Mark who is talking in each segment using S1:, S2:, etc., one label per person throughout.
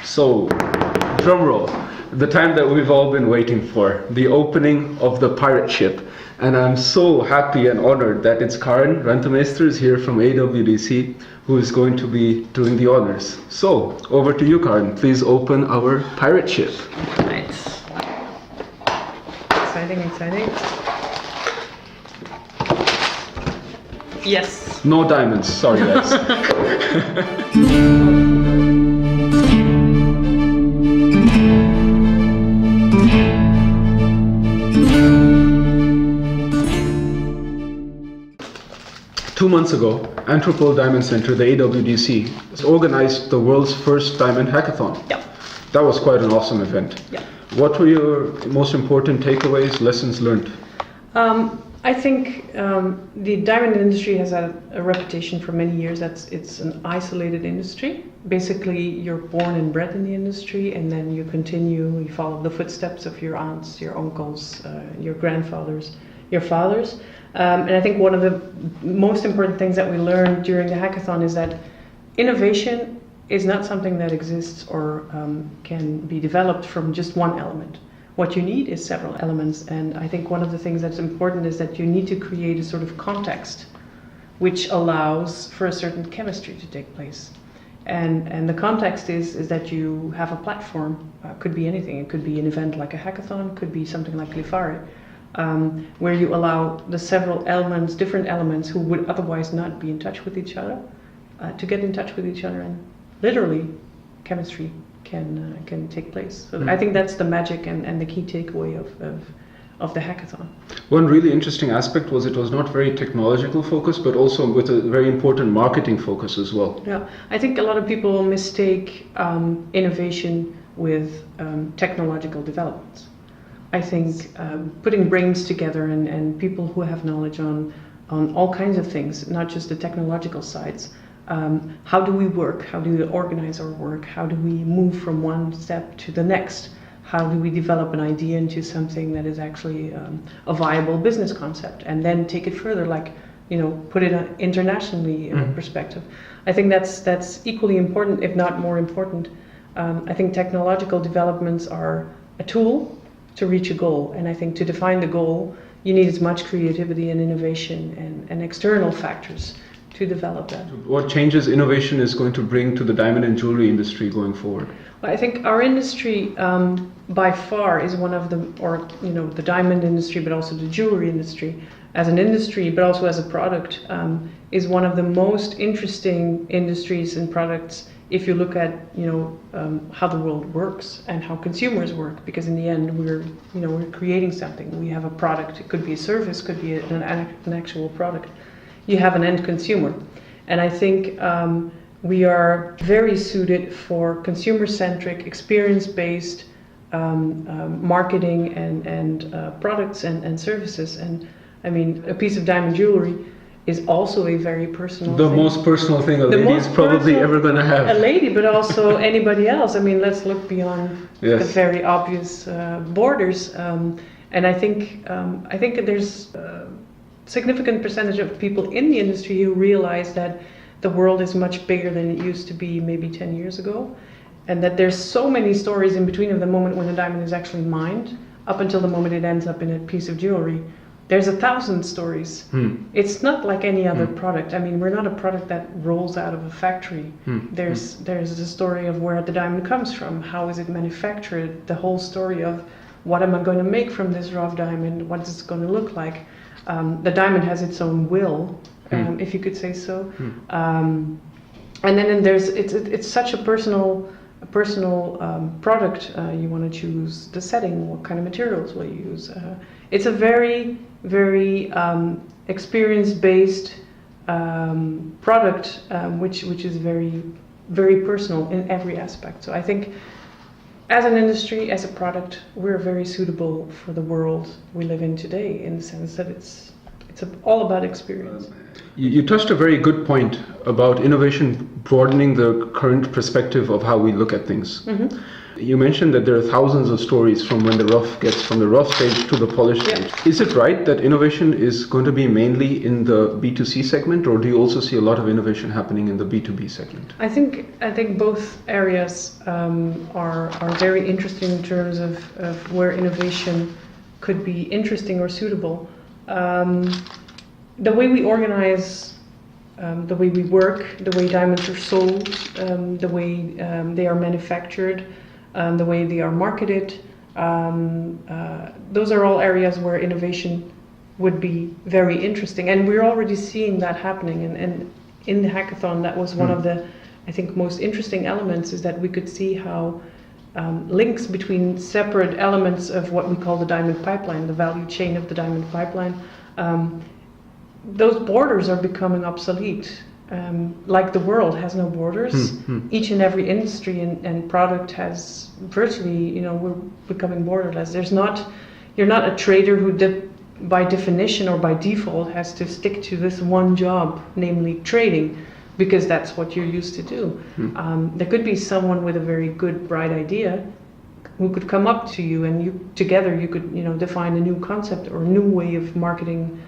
S1: So, drum roll, the time that we've all been waiting for, the opening of the pirate ship. And I'm so happy and honored that it's Karen Rentmeesters here from AWDC who is going to be doing the honors. So, over to you, Karen. Please open our pirate ship.
S2: Nice. Exciting, exciting. Yes.
S1: No diamonds, sorry guys. 2 months ago, Antropol Diamond Center, the AWDC, organized the world's first diamond hackathon.
S2: Yeah.
S1: That was quite an awesome event.
S2: Yeah.
S1: What were your most important takeaways, lessons learned?
S2: I think the diamond industry has had a reputation for many years that it's an isolated industry. Basically, you're born and bred in the industry, and then you continue, you follow the footsteps of your aunts, your uncles, your grandfathers, your fathers. And I think one of the most important things that we learned during the hackathon is that innovation is not something that exists or can be developed from just one element. What you need is several elements, and I think one of the things that's important is that you need to create a sort of context which allows for a certain chemistry to take place. And the context is that you have a platform, could be anything, it could be an event like a hackathon, could be something like Lifare, where you allow the several elements, different elements who would otherwise not be in touch with each other, to get in touch with each other, and literally chemistry can take place. So I think that's the magic and the key takeaway of the hackathon.
S1: One really interesting aspect was it was not very technological focused, but also with a very important marketing focus as well.
S2: Yeah, I think a lot of people mistake innovation with technological developments. I think putting brains together and people who have knowledge on all kinds of things, not just the technological sides. How do we work? How do we organize our work? How do we move from one step to the next? How do we develop an idea into something that is actually a viable business concept, and then take it further, like, put it internationally in perspective. I think that's equally important, if not more important. I think technological developments are a tool to reach a goal, and I think to define the goal, you need as much creativity and innovation and external factors to develop that.
S1: What changes innovation is going to bring to the diamond and jewelry industry going forward?
S2: Well, I think our industry by far is one of the diamond industry, but also the jewelry industry as an industry, but also as a product, is one of the most interesting industries and products if you look at how the world works and how consumers work, because in the end we're creating something. We have a product. It could be a service, could be an actual product. You have an end consumer, and I think we are very suited for consumer-centric, experience-based marketing and products and services. And I mean, a piece of diamond jewelry is also a very personal thing.
S1: Most personal thing a lady is probably ever going to have.
S2: A lady, but also anybody else. I mean, let's look beyond the very obvious borders. And I think there's significant percentage of people in the industry who realize that the world is much bigger than it used to be maybe 10 years ago, and that there's so many stories in between of the moment when a diamond is actually mined up until the moment it ends up in a piece of jewelry. There's 1,000 stories. It's not like any other product. I mean, we're not a product that rolls out of a factory. There's the story of where the diamond comes from, how is it manufactured, the whole story of what am I going to make from this rough diamond, what is it going to look like. The diamond has its own will, if you could say so, and then it's such a personal product. You want to choose the setting, what kind of materials will you use. It's a very, very experience-based product, which is very, very personal in every aspect. So I think, as an industry, as a product, we're very suitable for the world we live in today, in the sense that it's It's all about experience.
S1: You touched a very good point about innovation broadening the current perspective of how we look at things.
S2: Mm-hmm.
S1: You mentioned that there are thousands of stories from when the rough gets from the rough stage to the polished stage. Is it right that innovation is going to be mainly in the B2C segment, or do you also see a lot of innovation happening in the B2B segment?
S2: I think both areas are very interesting in terms of where innovation could be interesting or suitable. The way we organize, the way we work, the way diamonds are sold, the way they are manufactured, the way they are marketed, those are all areas where innovation would be very interesting. And we're already seeing that happening. And in the hackathon, that was one of the, I think, most interesting elements, is that we could see how links between separate elements of what we call the diamond pipeline, the value chain of the diamond pipeline, those borders are becoming obsolete. Like the world has no borders. Each and every industry and product has virtually, we're becoming borderless. You're not a trader who by definition or by default has to stick to this one job, namely trading, because that's what you're used to do. There could be someone with a very good, bright idea who could come up to you, and together you could, define a new concept or a new way of marketing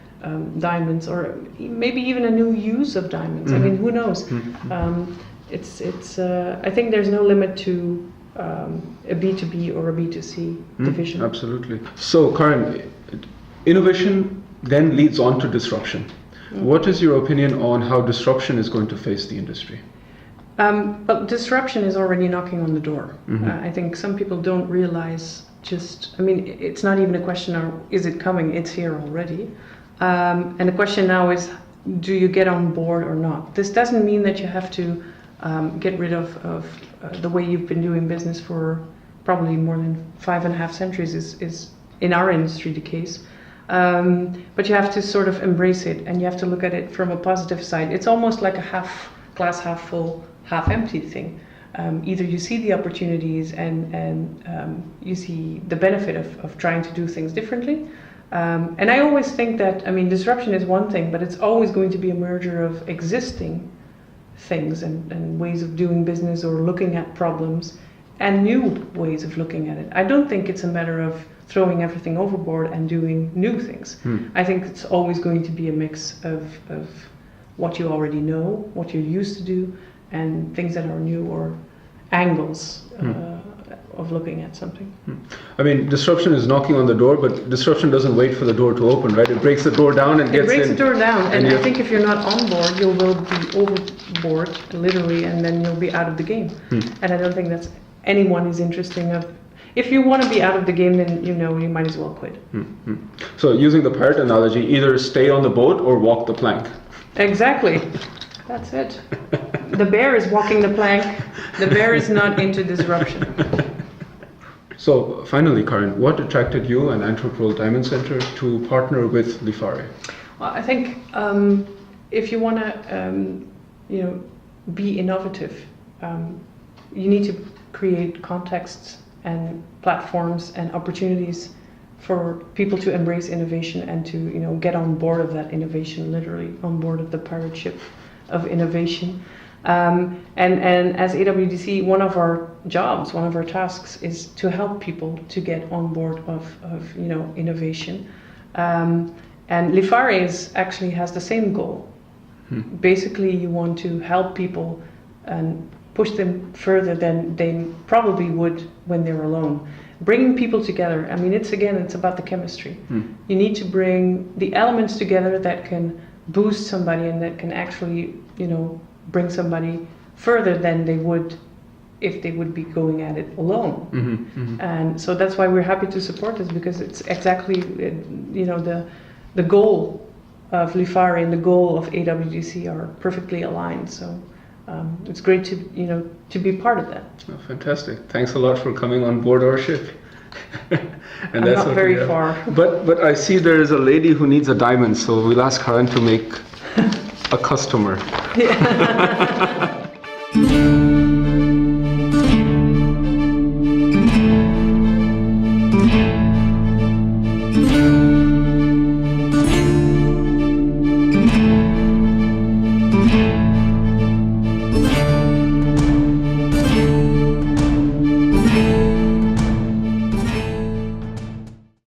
S2: diamonds, or maybe even a new use of diamonds. I mean, who knows? I think there's no limit to a B2B or a B2C division.
S1: Absolutely. So, Karen, innovation then leads on to disruption. What is your opinion on how disruption is going to face the industry?
S2: Well, disruption is already knocking on the door. I think some people don't realize it's not even a question of is it coming, it's here already. And the question now is, do you get on board or not? This doesn't mean that you have to get rid of the way you've been doing business for probably more than 5.5 centuries is in our industry the case. But you have to sort of embrace it, and you have to look at it from a positive side. It's almost like a glass half full, half empty thing. Either you see the opportunities and you see the benefit of trying to do things differently. And I always think that, disruption is one thing, but it's always going to be a merger of existing things and ways of doing business or looking at problems and new ways of looking at it. I don't think it's a matter of throwing everything overboard and doing new things. I think it's always going to be a mix of what you already know, what you're used to do, and things that are new or angles of looking at something.
S1: Disruption is knocking on the door, but disruption doesn't wait for the door to open, right? It breaks the door down and gets in. It breaks the door down,
S2: and I think if you're not on board, you will be overboard, literally, and then you'll be out of the game. And I don't think that's anyone is interesting of. If you want to be out of the game, then you might as well quit.
S1: So using the pirate analogy, either stay on the boat or walk the plank.
S2: Exactly. That's it. The bear is walking the plank. The bear is not into disruption.
S1: So finally, Karen, what attracted you and Antwerp Royal Diamond Center to partner with Lifare?
S2: Well, I think if you want to, be innovative, you need to create contexts and platforms and opportunities for people to embrace innovation and to get on board of that innovation, literally on board of the pirate ship of innovation. And as AWDC, one of our jobs, one of our tasks is to help people to get on board of innovation. And Lifare actually has the same goal. Basically, you want to help people and push them further than they probably would when they're alone. Bringing people together, it's about the chemistry. You need to bring the elements together that can boost somebody and that can actually, bring somebody further than they would if they would be going at it alone. And so that's why we're happy to support this, because it's exactly, the goal of Lifare and the goal of AWDC are perfectly aligned. So it's great to be part of that.
S1: Oh, fantastic! Thanks a lot for coming on board our ship.
S2: And that's not very far.
S1: But I see there is a lady who needs a diamond, so we'll ask Karen to make a customer.
S2: Yeah.